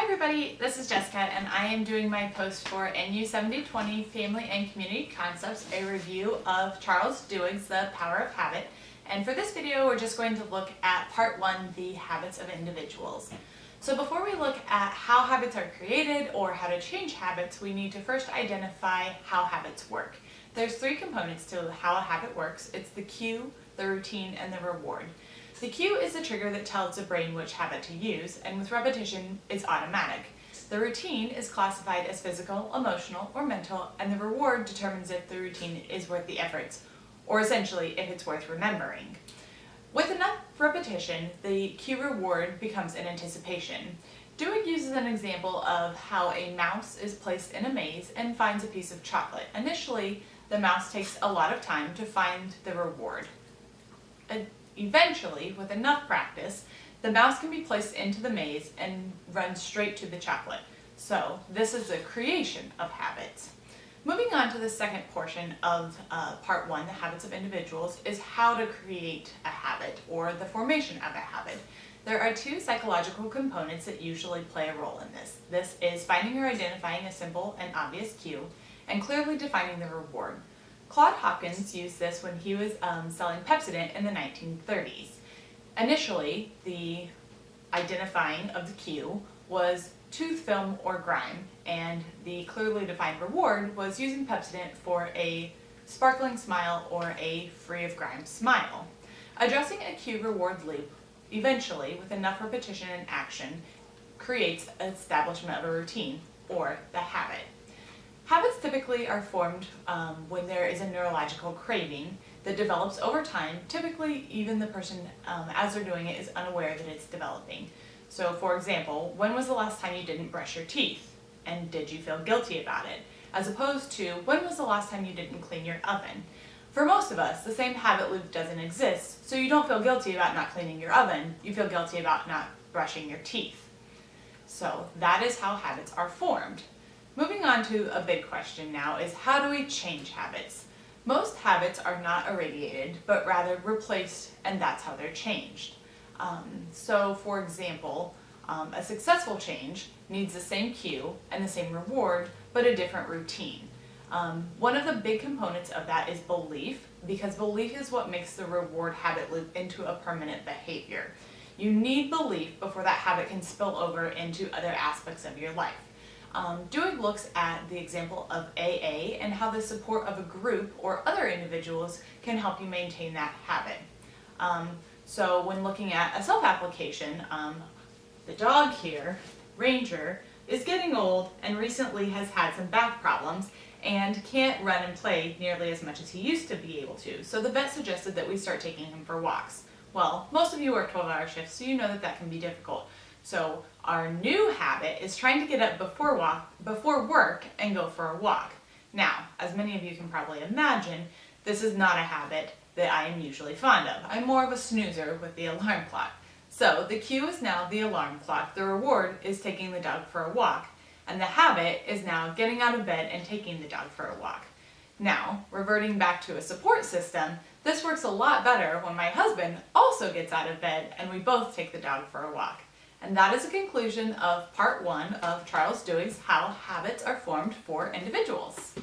everybody, this is Jessica and I am doing my post for NU7020 Family and Community Concepts, a review of Charles Duhigg's The Power of Habit. And for this video we're just going to look at part 1, the habits of individuals. So before we look at how habits are created or how to change habits, we need to first identify how habits work. There's 3 components to how a habit works. It's the cue, the routine, and the reward. The cue is the trigger that tells the brain which habit to use, and with repetition, it's automatic. The routine is classified as physical, emotional, or mental, and the reward determines if the routine is worth the efforts, or essentially if it's worth remembering. With enough repetition, the cue reward becomes an anticipation. Duhigg uses an example of how a mouse is placed in a maze and finds a piece of chocolate. Initially, the mouse takes a lot of time to find the reward. Eventually, with enough practice, the mouse can be placed into the maze and run straight to the chocolate. So this is the creation of habits. Moving on to the second portion of part 1, the habits of individuals, is how to create a habit or the formation of a habit. There are 2 psychological components that usually play a role in this. This is finding or identifying a simple and obvious cue and clearly defining the reward. Claude Hopkins used this when he was selling Pepsodent in the 1930s. Initially, the identifying of the cue was tooth film or grime, and the clearly defined reward was using Pepsodent for a sparkling smile or a free of grime smile. Addressing a cue reward loop, eventually, with enough repetition and action, creates establishment of a routine, or the habit. Habits typically are formed when there is a neurological craving that develops over time. Typically, even the person, as they're doing it, is unaware that it's developing. So, for example, when was the last time you didn't brush your teeth? And did you feel guilty about it? As opposed to, when was the last time you didn't clean your oven? For most of us, the same habit loop doesn't exist, so you don't feel guilty about not cleaning your oven, you feel guilty about not brushing your teeth. So, that is how habits are formed. Moving on to a big question now is, how do we change habits? Most habits are not irradiated, but rather replaced, and that's how they're changed. So for example, a successful change needs the same cue and the same reward, but a different routine. One of the big components of that is belief, because belief is what makes the reward habit loop into a permanent behavior. You need belief before that habit can spill over into other aspects of your life. Duhigg looks at the example of AA and how the support of a group or other individuals can help you maintain that habit. So when looking at a self-application, the dog here, Ranger, is getting old and recently has had some back problems and can't run and play nearly as much as he used to be able to. So the vet suggested that we start taking him for walks. Well, most of you work 12-hour shifts, so you know that that can be difficult. So our new habit is trying to get up before work and go for a walk. Now, as many of you can probably imagine, this is not a habit that I am usually fond of. I'm more of a snoozer with the alarm clock. So the cue is now the alarm clock, the reward is taking the dog for a walk, and the habit is now getting out of bed and taking the dog for a walk. Now, reverting back to a support system, this works a lot better when my husband also gets out of bed and we both take the dog for a walk. And that is a conclusion of part 1 of Charles Duhigg's How Habits Are Formed for Individuals.